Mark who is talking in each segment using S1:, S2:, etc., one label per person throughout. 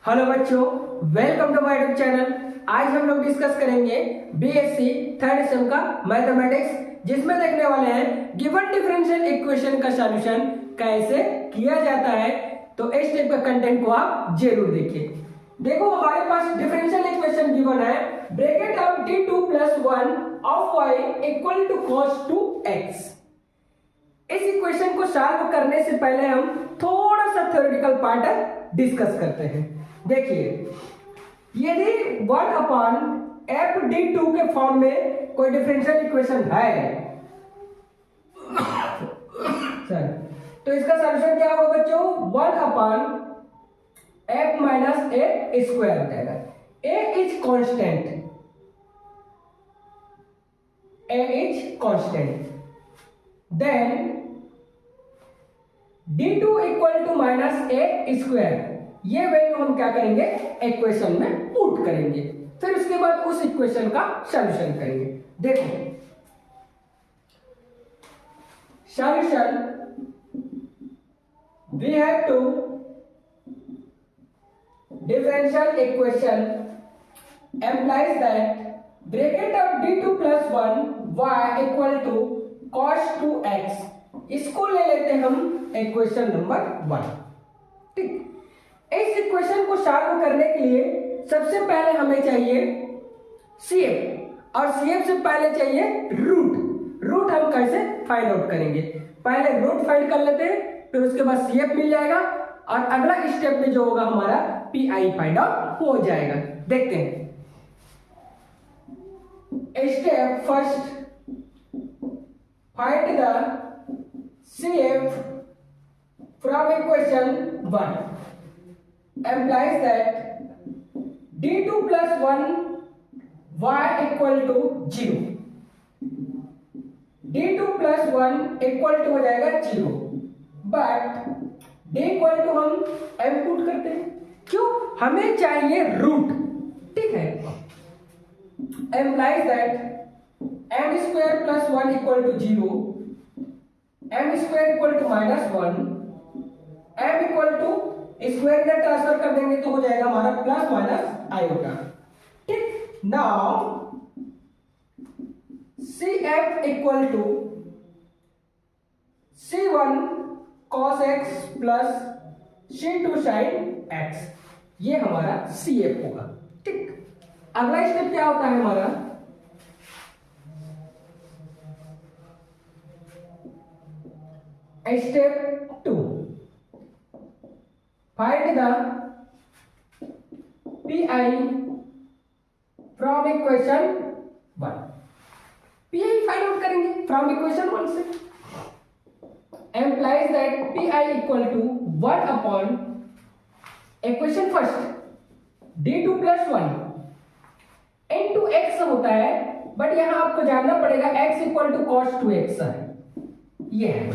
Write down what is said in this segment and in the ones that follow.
S1: Hello बच्चों, welcome to my YouTube channel. आज हम लोग डिस्कस करेंगे बीएससी थर्ड सेम का मैथमेटिक्स, जिसमें देखने वाले हैं गिवन डिफरेंशियल इक्वेशन का सॉल्यूशन कैसे किया जाता है। तो इस टाइप का कंटेंट को आप जरूर देखिए। देखो, हमारे पास डिफरेंशियल इक्वेशन गिवन है, bracket of d2 plus 1 of y equal to cos 2x। इस इक्वेशन को सॉल्व करने से पहले हम थोड़ा सा थ्योरेटिकल पार्ट डिस्कस करते हैं। देखिए, यदि 1 अपॉन एफ डी टू के फॉर्म में कोई डिफरेंशियल इक्वेशन है सर, तो इसका सॉल्यूशन क्या होगा बच्चों? 1 upon F minus a square हो जाएगा। A is constant, a is constant, then d2 equal to minus a square. ये वैल्यू हम क्या करेंगे? इक्वेशन में पुट करेंगे, फिर उसके बाद उस इक्वेशन का सॉल्यूशन करेंगे। देखो, solution we have to differential equation implies that bracket of d2 plus 1 y equal to cos 2x। इसको ले लेते हैं हम इक्वेशन नंबर 1। ठीक, इस इक्वेशन को सॉल्व करने के लिए सबसे पहले हमें चाहिए CF, और CF से पहले चाहिए रूट। रूट हम कैसे फाइंड आउट करेंगे? पहले रूट फाइंड कर लेते हैं, फिर उसके बाद CF मिल जाएगा, और अगला स्टेप में जो होगा हमारा PI फाइंड आउट हो जाएगा। देखते हैं। Step first, find the CF from equation 1 implies that d2 plus 1 y equal to 0। d2 plus 1 equal to हो जाएगा 0, बट d equal to हम m पुट करते हैं। क्यों? हमें चाहिए रूट। ठीक है, implies that m square plus 1 equal to 0, m square equal to minus 1, m equal to square का ट्रांसफर कर देंगे तो हो जाएगा हमारा प्लस माइनस आयोटा। ठीक, now CF equal to C1 cos x plus C2 sin x, ये हमारा CF होगा। ठीक, अगला स्टेप क्या होता है हमारा? Step 2, find the PI from equation 1। PI find out करेंगे फ्रॉम इक्वेशन 1 से। Implies that PI equal to 1 upon equation first d2 plus 1 into x होता है, बट यहां आपको जानना पड़ेगा x equal to cos 2x है, ये है।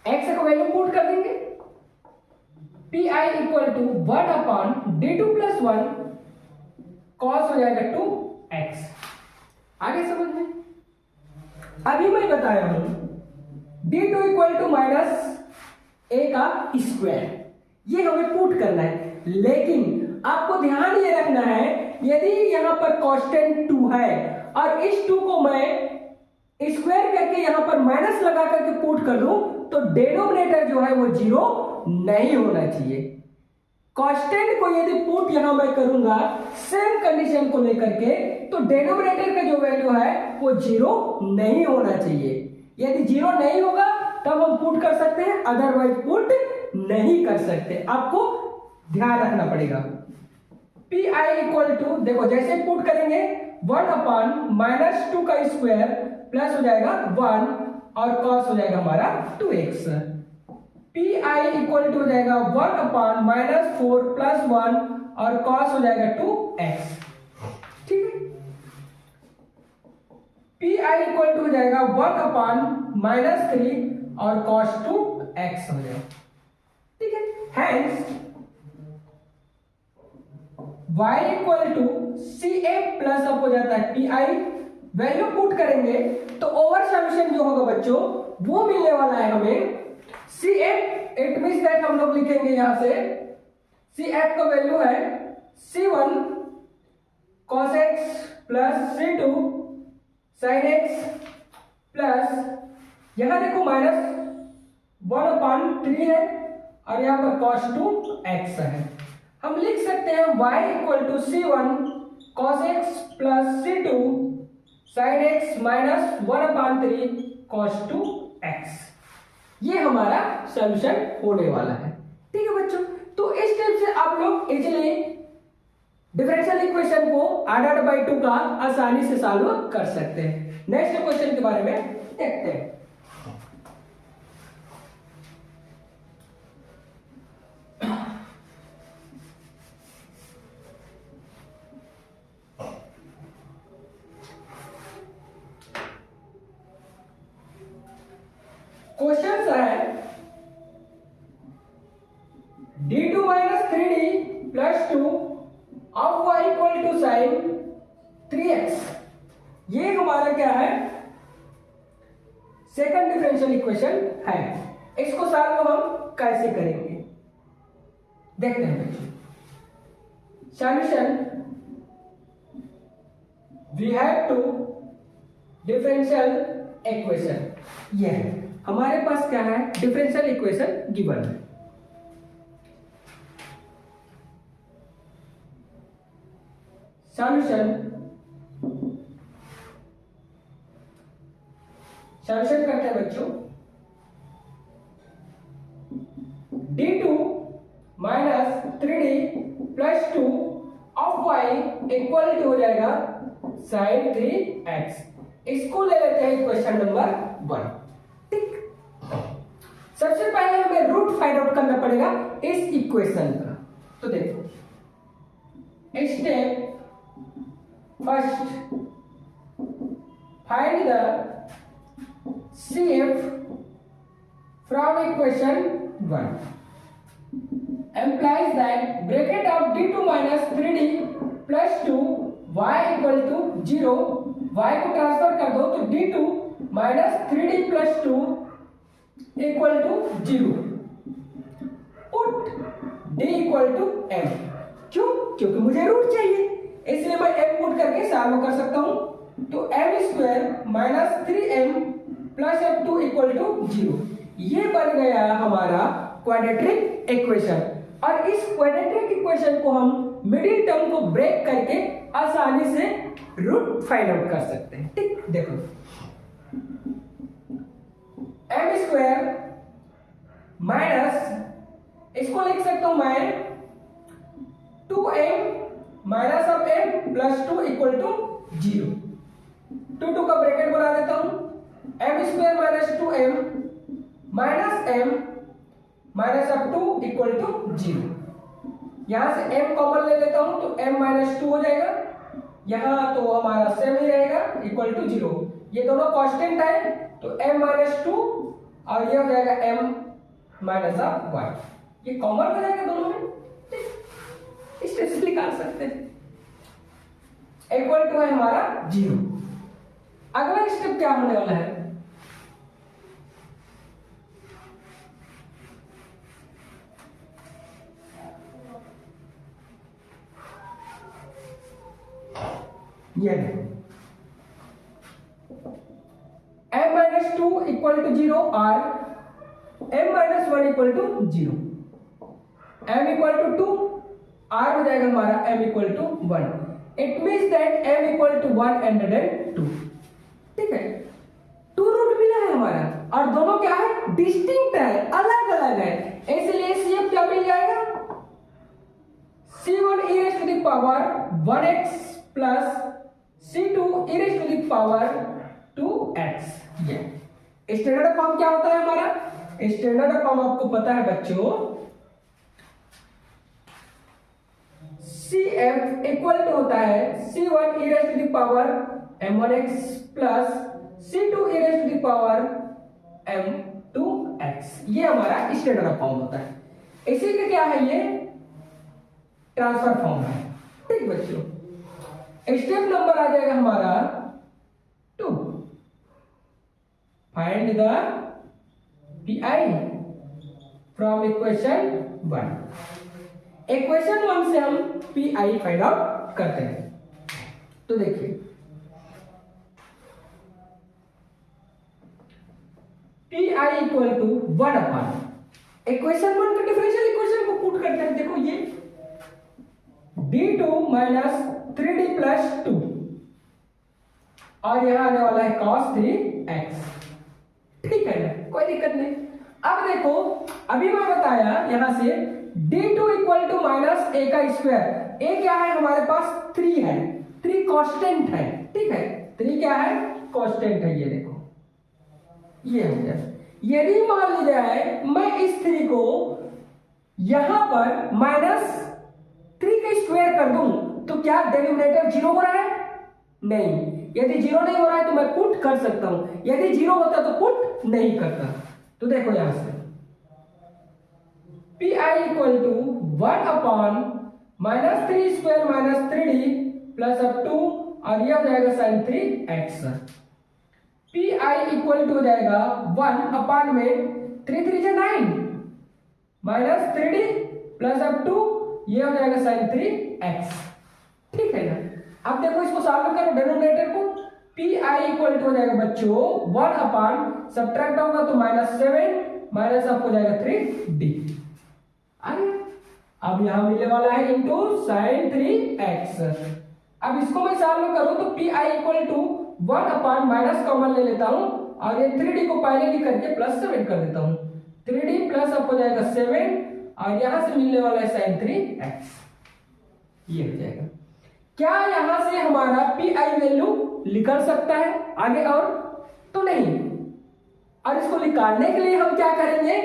S1: x का वैल्यू पुट कर देंगे, PI equal to 1 upon d2 plus 1 cos हो जाएगा 2x। आगे समझ में? अभी मैं बताया हूं d2 equal to minus a का स्क्वायर, ये हमें पुट करना है। लेकिन आपको ध्यान ये रखना है, यदि यहां पर कांस्टेंट 2 है और इस 2 को मैं स्क्वायर करके यहां पर माइनस लगा करके पुट कर लूं, तो डिनोमिनेटर जो है वो 0 नहीं होना चाहिए। कांस्टेंट को यदि पुट यहां मैं करूंगा सेम कंडीशन को लेकर के, तो डिनोमिनेटर का जो वैल्यू है वो 0 नहीं होना चाहिए। यदि 0 नहीं होगा तब हम पुट कर सकते हैं, अदरवाइज पुट नहीं कर सकते। आपको ध्यान रखना पड़ेगा। PI इक्वल टू, देखो जैसे पुट करेंगे 1 अपॉन माइनस 2 का स्क्वायर प्लस हो जाएगा 1 और cos हो जाएगा हमारा 2x। PI इक्वल टू हो जाएगा 1 अपॉन माइनस 4 प्लस 1 और cos हो जाएगा 2x। ठीक है, PI इक्वल टू हो जाएगा 1 अपॉन माइनस 3 और cos 2x हो जाएगा। ठीक है, hence y equal to CF plus अप हो जाता है PI। वैल्यू पुट करेंगे तो ओवर सॉल्यूशन जो होगा बच्चों वो मिलने वाला है हमें CF। इट मींस दैट हम लोग लिखेंगे यहां से सी एफ का वैल्यू है C1 cos x plus C2 sin x plus यहां देखो -1/3 है और यहाँ पर cos 2x है। हम लिख सकते हैं y equal to C1 cos x plus C2 sin x minus 1/3 cos 2x। ये हमारा सॉल्यूशन होने वाला है। ठीक है बच्चों, तो इस टाइप से आप लोग इजीली डिफरेंशियल इक्वेशन को r/2 का आसानी से सॉल्व कर सकते हैं। नेक्स्ट क्वेश्चन के बारे में देखते हैं। क्वेश्चन है d2 minus 3d plus 2 of y equal to sin 3x। ये हमारा क्या है, सेकंड डिफरेंशियल इक्वेशन है। इसको सॉल्व हम कैसे करेंगे देखते हैं बच्चों। Solution, we have to differential equation. ये है हमारे पास क्या है, डिफरेंशियल इक्वेशन गिवन है। सॉल्यूशन करते हैं बच्चों। d2 minus 3d plus 2 of y equal to हो जाएगा sin 3x। इसको ले लेते हैं इक्वेशन नंबर 1। ठीक, सबसे पहले हमें रूट फाइंड आउट करना पड़ेगा इस इक्वेशन का। तो देखो, step first, find the CF from equation 1 implies that bracket of d2 minus 3d plus 2 y equal to 0। y को ट्रांसफर कर दो तो d2 minus 3d plus 2 equal to 0। put d equal to m। क्यों? क्योंकि मुझे root चाहिए, इसलिए मैं m पुट करके सॉल्व कर सकता हूं। तो m² minus 3m plus f2 equal to 0। ये बन गया हमारा क्वाड्रेटिक इक्वेशन। और इस क्वाड्रेटिक इक्वेशन को हम मिडिल टर्म को ब्रेक करके आसानी से रूट फाइंड आउट कर सकते हैं। ठीक, देखो m² माइनस, इसको लिख सकता हूं मैं 2m minus of m plus 2 equal to 0। 2 का ब्रैकेट बना देता हूं, m² minus 2m minus m minus of 2 equal to 0। यहां से m कॉमन ले लेता हूं तो m माइनस 2 हो जाएगा, यहां तो हमारा सेम ही रहेगा इक्वल टू 0। ये दोनों कांस्टेंट है तो m माइनस 2 और ये हो जाएगा m माइनस ऑफ 1। ये कॉमन हो जाएगा दोनों में, इस तरह से निकाल सकते हैं। इक्वल टू है हमारा 0। अगला स्टेप क्या होने वाला है, ये m माइनस 2 इक्वल टू 0 और m minus 1 equal to 0। m equal to 2, r हो जाएगा हमारा m equal to 1। It means that m equal to 102। ठीक है, 2 रूट मिला है हमारा और दोनों क्या है, डिस्टिंक्ट है, अलग अलग है, इसलिए CF क्या मिल जाएगा, C1 e raised to the power 1x plus C2 e raised to the power 2x। ये स्टैंडर्ड फॉर्म क्या होता है हमारा, स्टैंडर्ड फॉर्म आपको पता है बच्चों, CF इक्वल टू होता है C1 e raised to the power m1x plus C2 e raised to the power m2x। ये हमारा स्टैंडर्ड फॉर्म होता है। इसी का क्या है, ये ट्रांसफर फॉर्म है। ठीक बच्चों, स्टेप नंबर आ जाएगा हमारा 2, find the PI from equation 1। Equation 1 से हम पी आई फाइंड आउट करते हैं। तो देखिए P I equal to 1 upon equation 1 का डिफरेंशियल इक्वेशन को पुट करते हैं। देखो ये d2 माइनस 3d प्लस 2 और यहां आने वाला है cos 3x। ठीक है ना, कोई दिक्कत नहीं। अब देखो अभी मैं बताया यहां से d2 equal to minus a का स्क्वायर। a क्या है हमारे पास 3 है, 3 कांस्टेंट है। ठीक है 3 क्या है कांस्टेंट है। ये देखो ये हो गया। यदि मान ली जाए मैं इस 3 को यहां पर माइनस 3 का स्क्वायर कर दूं तो क्या डिनोमिनेटर 0 हो रहा है? नहीं। यदि 0 नहीं हो रहा है तो मैं पुट कर सकता हूं, यदि 0 होता तो पुट नहीं करता। तो देखो यहां से P I equal to 1 upon minus 3 square minus 3d plus अब 2 और यह हो जाएगा sin 3x। P I equal to हो जाएगा 1 अपॉन में 3 3 जा 9 माइनस 3d प्लस अब 2 ये हो जाएगा sin 3x। ठीक है ना। अब देखो इसको सॉल्व करो डिनोमिनेटर को। पी आई इक्वल टू हो जाएगा बच्चों 1 अपॉन सब्ट्रैक्ट होगा तो माइनस 7 माइनस अब हो जाएगा 3d। अब यहां मिलने वाला है इंटू sin 3x। अब इसको मैं सॉल्व करूं तो P I equal to 1 upon minus common ले लेता हूं और ये 3d को पहले लिख करके प्लस 7 कर देता हूं। 3d प्लस अब हो जाएगा 7 और यहां से मिलने वाला है sin 3x। ये हो जाएगा। क्या यहां से हमारा पी आई वैल्यू निकल सकता है आगे और? तो नहीं। और इसको निकालने के लिए हम क्या करेंगे,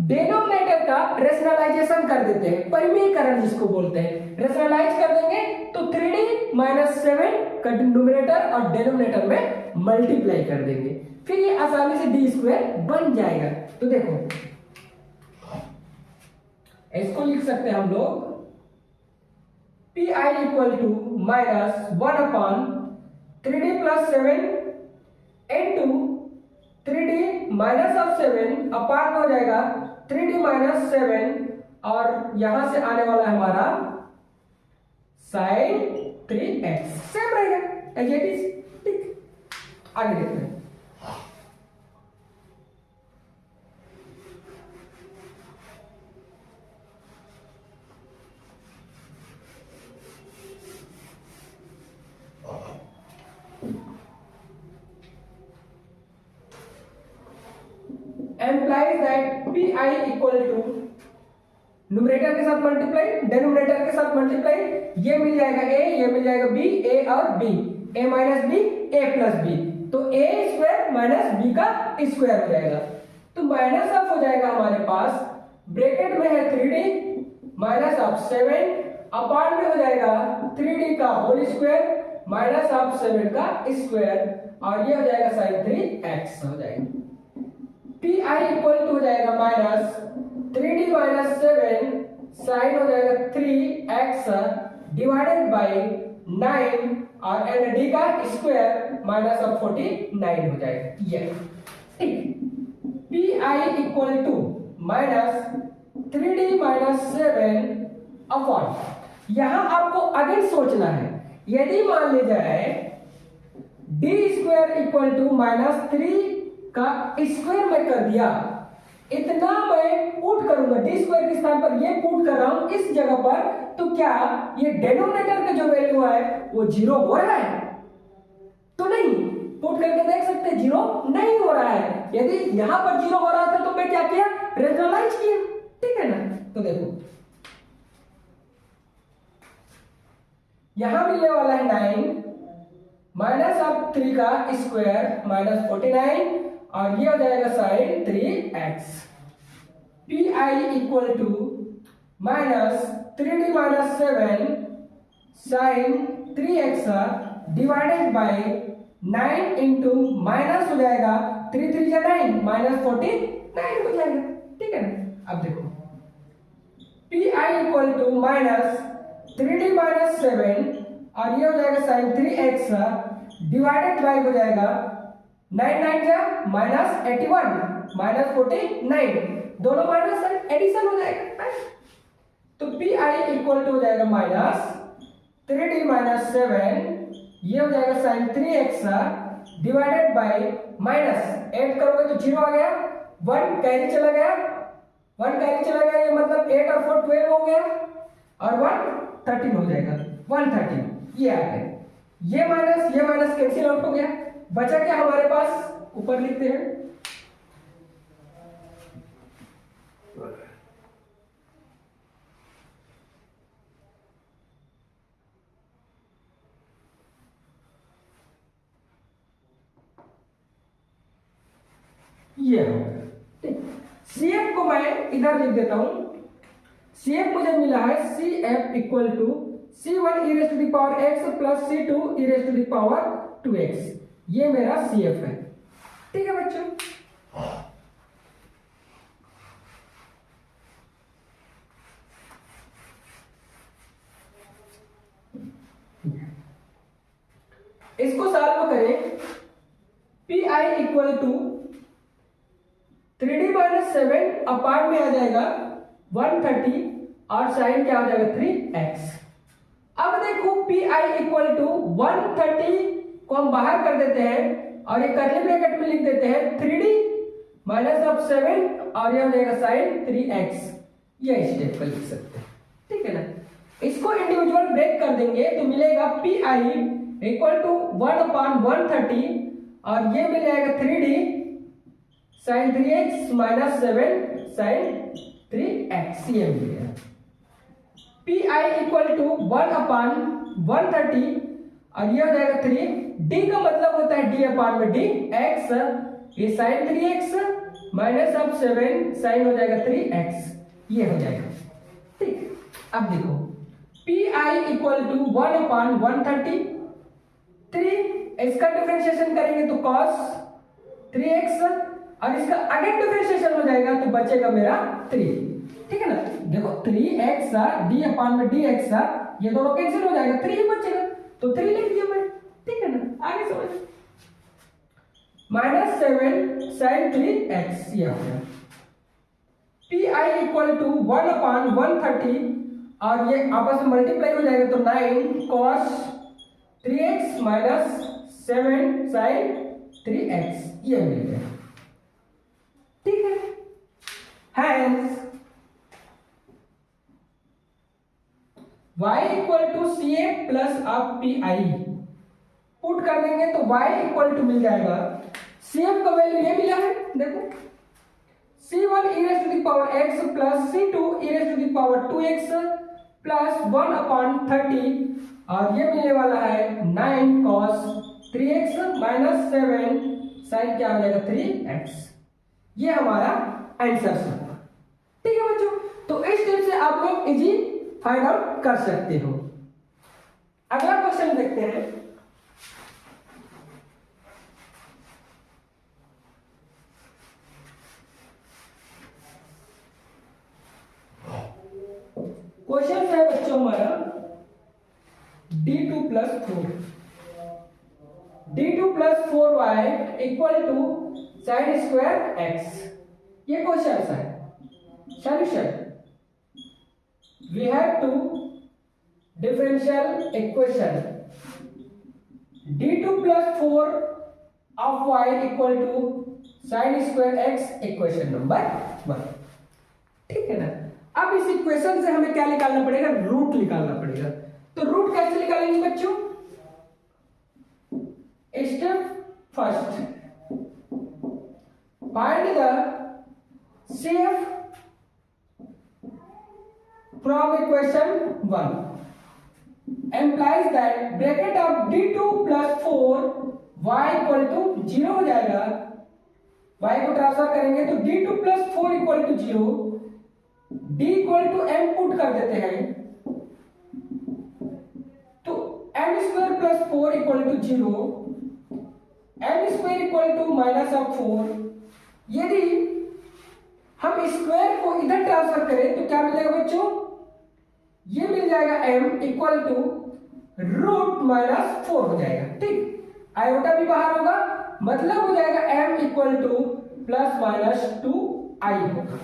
S1: डिनोमिनेटर का रेशनलाइजेशन कर देते हैं, परिमेयकरण जिसको बोलते हैं। रेशनलाइज कर देंगे तो 3d माइनस 7 का न्यूमरेटर और डिनोमिनेटर में मल्टीप्लाई कर देंगे, फिर ये आसानी से डी स्क्वायर बन जाएगा। तो देखो इसको लिख सकते हैं हम लोग P I equal to minus 1 upon 3d plus 7 into 3d minus of 7 upon हो जाएगा 3d माइनस 7 और यहां से आने वाला है हमारा sin 3x। सेम रहेगा एज इट इज। ठीक, आगे देखते हैं। implies that pi equal to numerator के साथ मल्टीप्लाई डिनोमिनेटर के साथ मल्टीप्लाई, ये मिल जाएगा a, ये मिल जाएगा b, a और b, a minus b, a plus b, तो a स्क्वायर माइनस b का स्क्वायर हो जाएगा। तो माइनस ऑफ हो जाएगा हमारे पास ब्रैकेट में है 3d माइनस ऑफ 7 अपॉन में हो जाएगा 3d का होल स्क्वायर माइनस ऑफ 7 का स्क्वायर और ये हो जाएगा sin 3x हो जाएगा। पी आई इक्वल टू हो जाएगा माइनस 3d माइनस 7 साइन हो जाएगा 3x डिवाइडेड बाय 9 और एन डी का स्क्वायर माइनस ऑफ 49 हो जाएगा। ये ठीक। P I equal to minus 3d minus 7 upon, यहां आपको अगेन सोचना है, यदि मान ली जाए D square equal to minus 3 का स्क्वायर मैं कर दिया, इतना मैं पुट करूंगा डी स्क्वायर के स्थान पर ये पुट कर रहा हूं इस जगह पर, तो क्या ये डिनोमिनेटर का जो वैल्यू है वो 0 हो रहा है? तो नहीं, पुट करके देख सकते हैं 0 नहीं हो रहा है। यदि यहां पर 0 हो रहा था तो मैं क्या किया, रेशनलाइज किया। ठीक है ना। तो देखो यहां मिलने वाला है 9 माइनस ऑफ 3 का स्क्वायर माइनस 49 और ये हो जाएगा sin 3x। P I equal to minus 3d minus 7 sin 3x divided by 9 into minus हो जाएगा 3 3 जा 9 माइनस 49 हो जाएगा। ठीक है ना। अब देखो P I equal to minus 3d minus 7 और ये हो जाएगा sin 3x डिवाइडेड बाय हो जाएगा 9 9 जा माइनस 81 माइनस 49, दोनों माइनस एडिशन हो जाएगा। तो पी आई इक्वल टू हो जाएगा माइनस 3d माइनस 7, ये हो जाएगा sign 3x divided bye minus 8 करोगे तो 0 आ गया, 1 कैरी चला गया, 1 कैरी चला गया, ये मतलब 8 और 4 12 हो गया और 1 13 हो जाएगा, 113 ये आ गया। ये माइनस कैंसिल आउट हो गया, बचा क्या हमारे पास, ऊपर लिखते हैं ये हो गया। ठीक, CF को मैं इधर लिख देता हूं, CF मुझे मिला है CF equal to C1 e raised to the power x plus C2 e raised to the power 2x, ये मेरा CF है। ठीक है बच्चों, इसको सॉल्व करें, P I equal to 3d minus 7 apart में आ जाएगा 130 और साइन क्या हो जाएगा 3x। अब देखो पी आई इक्वल टू 130 को हम बाहर कर देते हैं और ये कर्ली ब्रैकेट में लिख देते हैं 3d माइनस ऑफ 7 और ये हो जाएगा साइन 3x, ये स्टेप पर लिख सकते हैं। ठीक है ना, इसको इंडिविजुअल ब्रेक कर देंगे तो मिलेगा पी आई इक्वल टू 1/130 और ये मिल जाएगा 3d sign 3x minus 7 sign 3x, ये मिल गया। पी आई इक्वल टू 1/130 और ये हो जाएगा 3, d का मतलब होता है d अपान में d x, ये sine 3x minus of 7 sine हो जाएगा 3x, ये हो जाएगा। ठीक, अब देखो पी आई इक्वल टू 1/130, 3 इसका डिफरेंशिएशन करेंगे तो cos 3x और इसका अगेन डिफरेंशिएशन हो जाएगा तो बचेगा मेरा 3। ठीक है ना, देखो 3x d अपान में dx ये दोनों कैंसिल हो जाएगा, 3 ही बचेगा तो 3 लिख दिया मैं। ठीक है ना, आगे समझ, माइनस 7 साइन 3x ये हो गया। पी आई इक्वल टू 1/130 और ये आपस में मल्टीप्लाई हो जाएगा तो 9 cos 3x minus 7 sign 3x, ये मिल गया। ठीक है, hence y equal to C A plus of P I put कर देंगे तो y इक्वल टू मिल जाएगा, CF का वैल्यू ये मिला है, देखो C1 e raised to the power x plus C2 e raised to the power 2x plus 1/30 और ये मिलने वाला है 9 cos 3x माइनस 7 साइन क्या हो जाएगा 3x, ये हमारा आंसर है। ठीक है बच्चों, तो इस टिप से आप लोग इजी फाइंड आउट कर सकते हो। अगला क्वेश्चन देखते हैं, क्वेश्चन है बच्चों हमारा d2 plus 4y equal to sine square x, ये क्वेश्चन है। Solution, we have to differential equation d2 plus 4 of y equal to sin square x, equation number 1। ठीक है ना, अब इस इक्वेशन से हमें क्या निकालना पड़ेगा, रूट निकालना पड़ेगा। तो रूट कैसे निकालेंगे बच्चों, step first, find the CF from equation 1 implies that bracket of d2 plus 4 y equal to 0 हो जाएगा, y को ट्रांसफर करेंगे तो d2 plus 4 equal to 0, d equal to m put कर देते हैं तो m square plus 4 equal to 0, m square equal to minus of 4। यदि हम स्क्वायर को इधर ट्रांसफर करें तो क्या मिलेगा बच्चों, ये मिल जाएगा m equal to root minus 4 हो जाएगा। ठीक, आयोटा भी बाहर होगा, मतलब हो जाएगा m equal two plus minus 2i होगा।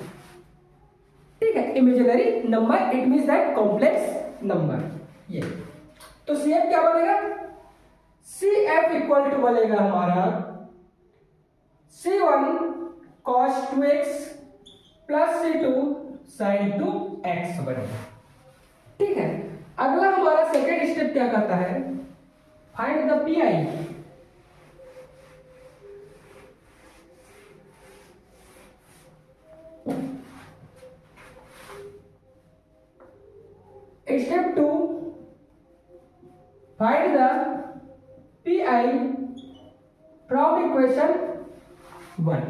S1: ठीक ठीक है, imaginary number it means that complex number. ये तो CF क्या बनेगा, CF इक्वल टू बनेगा हमारा C1 cos 2x plus C2 sin 2x बनेगा। ठीक है, अगला हमारा सेकेंड स्टेप क्या करता है, find the PI। Step 2, find the PI from equation 1।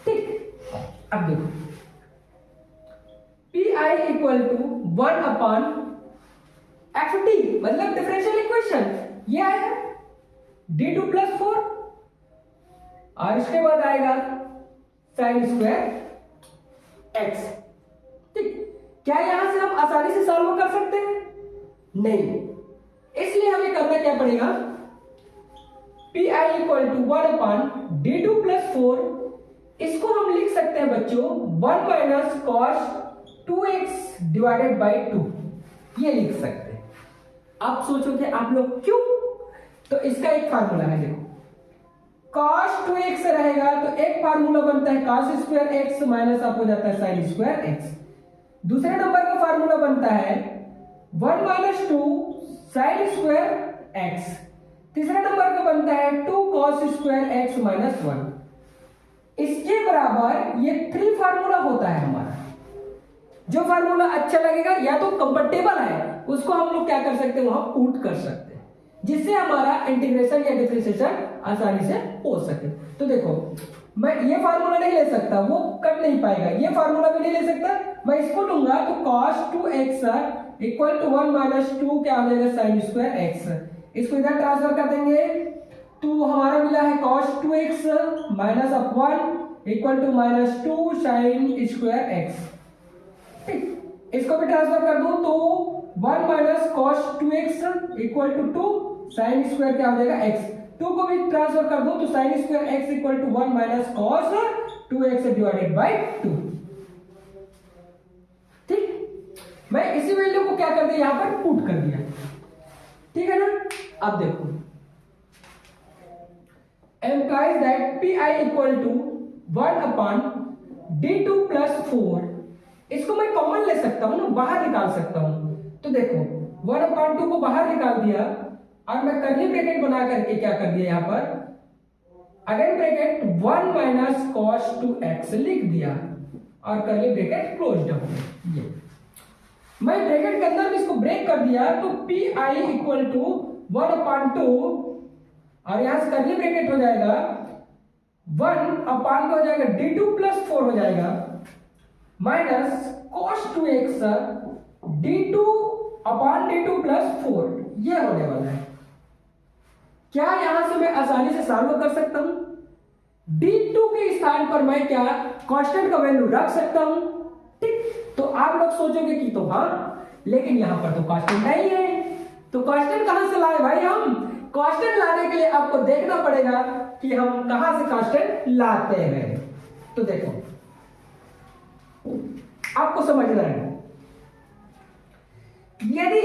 S1: ठीक, अब देखो PI equal to 1 upon FD मतलब डिफरेंशियल इक्वेशन, ये आएगा D2 प्लस 4 और इसके बाद आएगा साइन स्क्वायर x। ठीक, क्या यहां से हम आसानी से सॉल्व कर सकते हैं? नहीं, इसलिए हमें करना क्या पड़ेगा, PI equal to 1 upon D2 plus 4, इसको हम लिख सकते हैं बच्चों 1 minus cos 2x divided by 2, ये लिख सकते हैं। आप सोचोगे आप लोग क्यों, तो इसका एक फार्मूला है, देखो cos 2x रहेगा तो एक फार्मूला बनता है cos स्क्वायर x माइनस आप हो जाता है sin स्क्वायर x। दूसरे नंबर का फार्मूला बनता है 1 माइनस 2 sin स्क्वायर x। तीसरा नंबर का बनता है 2 cos स्क्वायर x माइनस 1। इसके बराबर ये 3 फार्मूला होता है हमारा। जो फार्मूला अच्छा लगेगा या तो कंफर्टेबल है उसको हम लोग क्या कर सकते हैं, वहां पुट कर सकते हैं, जिससे हमारा इंटीग्रेशन या डिफरेंशिएशन आसानी से हो सके। तो देखो मैं ये फार्मूला नहीं ले सकता, वो कर नहीं पाएगा, ये फार्मूला भी नहीं ले सकता, मैं इसको लूंगा तो cos 2x equal to 1 minus 2 क्या हो जाएगा sin स्क्वायर x। इसको इधर ट्रांसफर कर देंगे तो हमारा मिला है cos 2x minus 1 equal to minus 2 sin square x। ठीक, इसको भी ट्रांसफर कर दूं तो 1 minus cos 2x equal to 2 sin square क्या हो जाएगा x। 2 को भी ट्रांसफर कर दूं तो sin square x equal to 1 minus cos 2x divided by 2। ठीक, मैं इसी वैल्यू को क्या कर दिया, यहां पर पुट कर दिया। ठीक है ना, अब देखो implies that PI equal to 1 upon D2 plus 4, इसको मैं कॉमन ले सकता हूं ना, बाहर निकाल सकता हूं। तो देखो 1 अपॉन 2 को बाहर निकाल दिया और मैं कर्ली ब्रैकेट बना करके क्या कर दिया, यहां पर again bracket 1 minus cos 2x लिख दिया और कर्ली ब्रैकेट क्लोज्ड हो गया। ये मैं ब्रैकेट के अंदर इसको ब्रेक कर दिया तो PI इक्वल टू 1 अपॉन 2 और यहां से कर्ली ब्रैकेट हो जाएगा 1 अपॉन हो जाएगा D2 प्लस 4 हो जाएगा minus cos 2x D2 upon D2 plus 4, ये होने वाला है। क्या यहां से मैं आसानी से सॉल्व कर सकता हूं? D2 के स्थान पर मैं क्या कांस्टेंट का वैल्यू रख सकता हूं। ठीक, तो आप लोग सोचोगे कि तो हाँ, लेकिन यहां पर तो कांस्टेंट नहीं है, तो कांस्टेंट कहां से लाए भाई? हम कांस्टेंट लाने के लिए आपको देखना पड़ेगा कि हम कहां से कांस्टेंट लाते हैं। तो देखो आपको समझना है, यदि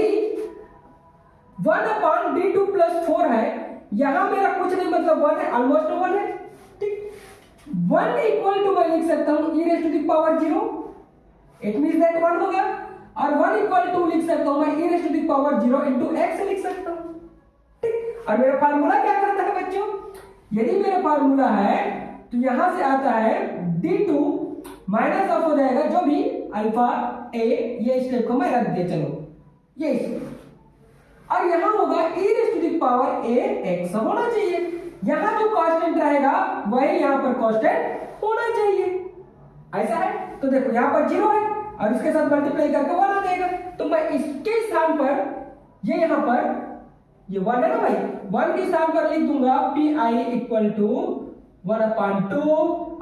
S1: 1 अपॉन D2 प्लस 4 है, यहां मेरा कुछ नहीं मतलब 1 है, ऑलमोस्ट 1 है। ठीक, 1 इक्वल टू मैं लिख सकता हूं e raise to the power 0, it means that 1 होगा, और 1 इक्वल टू लिख सकता हूं मैं e raise to the power 0 into x लिख सकता हूं। ठीक, और मेरा फार्मूला क्या करता है बच्चों, यदि मेरा फार्मूला है तो यहां से आता है D2 माइनस ऑफ हो जाएगा जो भी अल्फा a, ये स्टेप को मैं रख दिया, चलो ये और यहां होगा e raise to the power a x होना चाहिए। यहां जो कांस्टेंट रहेगा वही यहां पर कांस्टेंट होना चाहिए, ऐसा है। तो देखो यहां पर 0 है और इसके साथ मल्टीप्लाई करके 1 आ जाएगा, तो मैं इसके स्थान पर ये यहां पर ये 1 है ना भाई, 1 के स्थान पर लिख दूंगा PI इक्वल टू 1 अपॉन 2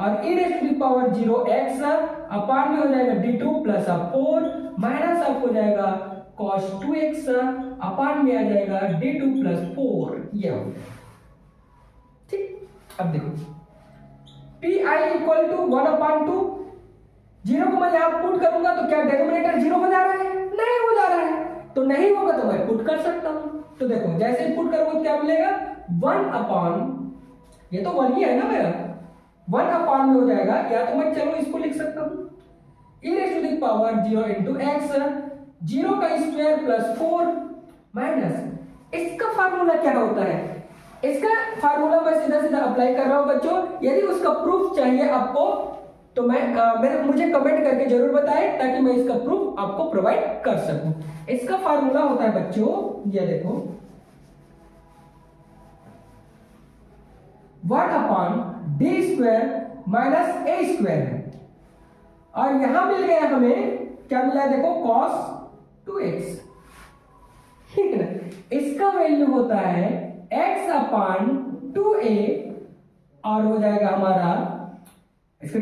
S1: और e raise to the power 0 x upon में हो जाएगा D2 प्लस 4 माइनस ऑफ हो जाएगा cos 2x अपॉन में आ जाएगा D2 प्लस 4, ये हो गया। ठीक, अब देखो PI equal to 1 upon 2 zero को मैं यहाँ पुट करूंगा तो क्या डिनोमिनेटर जीरो हो जा रहा है? नहीं हो जा रहा है। तो नहीं होगा तो मैं पुट कर सकता हूं। तो देखो जैसे ही पुट करूंगा तो क्या मिलेगा? 1 अपॉन, ये तो 1 ही है ना मेरा, 1 अपॉन में हो जाएगा, या तो मैं चलो इसको लिख सकता हूं e raised to the power 0 into x, 0 का स्क्वायर प्लस 4 माइनस, इसका फार्मूला क्या होता है? इसका फार्मूला मैं सीधा सीधा अप्लाई कर रहा हूं बच्चों। यदि उसका प्रूफ चाहिए आपको तो मुझे कमेंट करके जरूर बताएं ताकि मैं इसका प्रूफ आपको प्रोवाइड कर सकूं। इसका फार्मूला होता है बच्चों, ये देखो 1 upon D square minus a square है, और यहां मिल गया हमें, क्या मिला है देखो, cos 2x, ठीक है ना। इसका वैल्यू होता है x अपॉन 2a, और हो जाएगा हमारा, इसका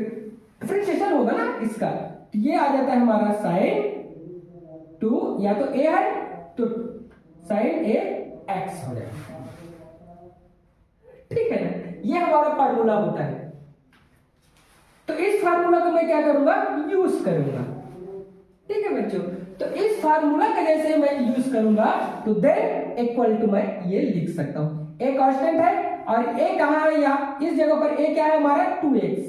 S1: डिफरेंशिएशन होगा ना इसका, तो ये आ जाता है हमारा sin 2, या तो a है तो sin a x हो जाएगा, ठीक है ना। ये हमारा फार्मूला होता है। तो इस फार्मूला को मैं क्या करूंगा? यूज करूंगा, ठीक है बच्चों। तो इस फार्मूला का जैसे मैं यूज करूंगा तो देन इक्वल टू मैं ये लिख सकता हूं, ए कांस्टेंट है और ए कहां है? या इस जगह पर ए क्या है हमारा? 2x,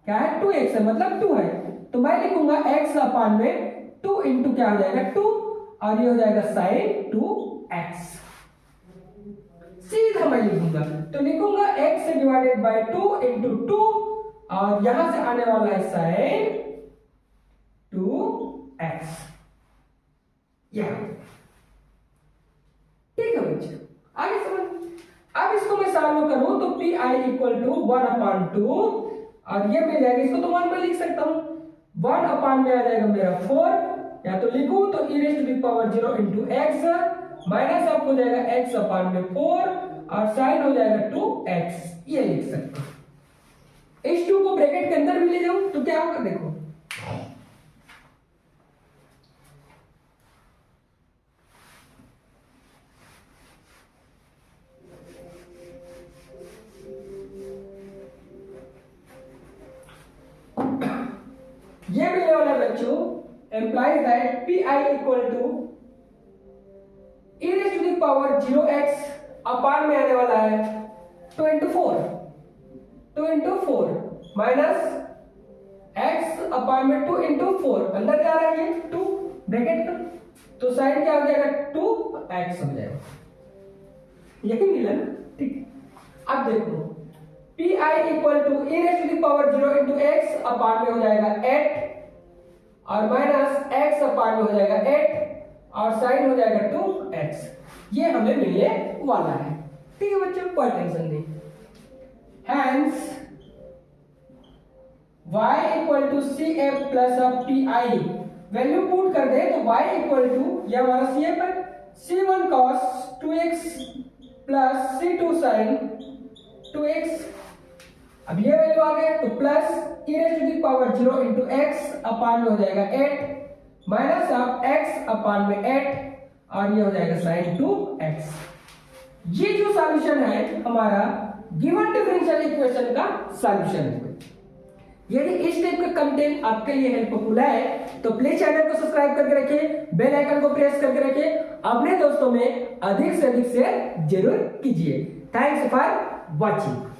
S1: क्या है? 2x है, मतलब 2 है, तो मैं लिखूंगा x अपॉन में 2 इंटू क्या हो जाएगा? 2, और ये हो जाएगा sin 2x, सीधा मैं लिखूंगा। तो लिखूंगा x डिवाइडेड बाय 2 इंटू 2, और यहां से आने वाला है sin 2x, ठीक है बच्चे, आगे समझ। अब इसको मैं सॉल्व करूं तो P I equal to 1 upon 2, और ये मिल जाएगा, इसको तो 1 में लिख सकता हूं, 1 अपॉन में आ जाएगा मेरा 4, या तो लिखूं तो e raised to the power 0 into x minus आप हो जाएगा x अपॉन में 4, और साइन हो जाएगा 2x, ये लिख सकते हैं। इस 2 को ब्रैकेट के अंदर भी ले जाऊं तो क्या होगा देखो, ये मिलने वाला है बच्चों, implies that pi equal to e raised to the power 0x upon में आने वाला है 2 into 4 माइनस x अपॉन में 2 into 4, अंदर जा रहा है ये 2 ब्रैकेट का, तो साइन क्या हो जाएगा? 2x हो जाएगा, यही मिला ना, ठीक। अब देखो P I equal to e raised to the power 0 into x upon में हो जाएगा 8, और माइनस x अपॉन में हो जाएगा 8, और साइन हो जाएगा 2x, ये हमें मिलने वाला है, ठीक है बच्चों, कोई टेंशन नहीं। Hence y equal to C F plus P I, value put कर दे तो y इक्वल टू, ये हमारा सी एफ है, c1 cos 2x plus c2 sin 2x, अब ये वैल्यू आ गया तो plus e raised to the power 0 into x upon में हो जाएगा 8, माइनस आप x अपॉन में 8, और ये हो जाएगा sin 2x। ये जो सॉल्यूशन है हमारा गिवन डिफरेंशियल इक्वेशन का सॉल्यूशन है। यदि इस टाइप का कंटेंट आपके लिए हेल्पफुल है तो प्लीज चैनल को सब्सक्राइब करके रखिए, बेल आइकन को प्रेस करके रखिए, अपने दोस्तों में अधिक से अधिक शेयर जरूर कीजिए। Thanks for watching.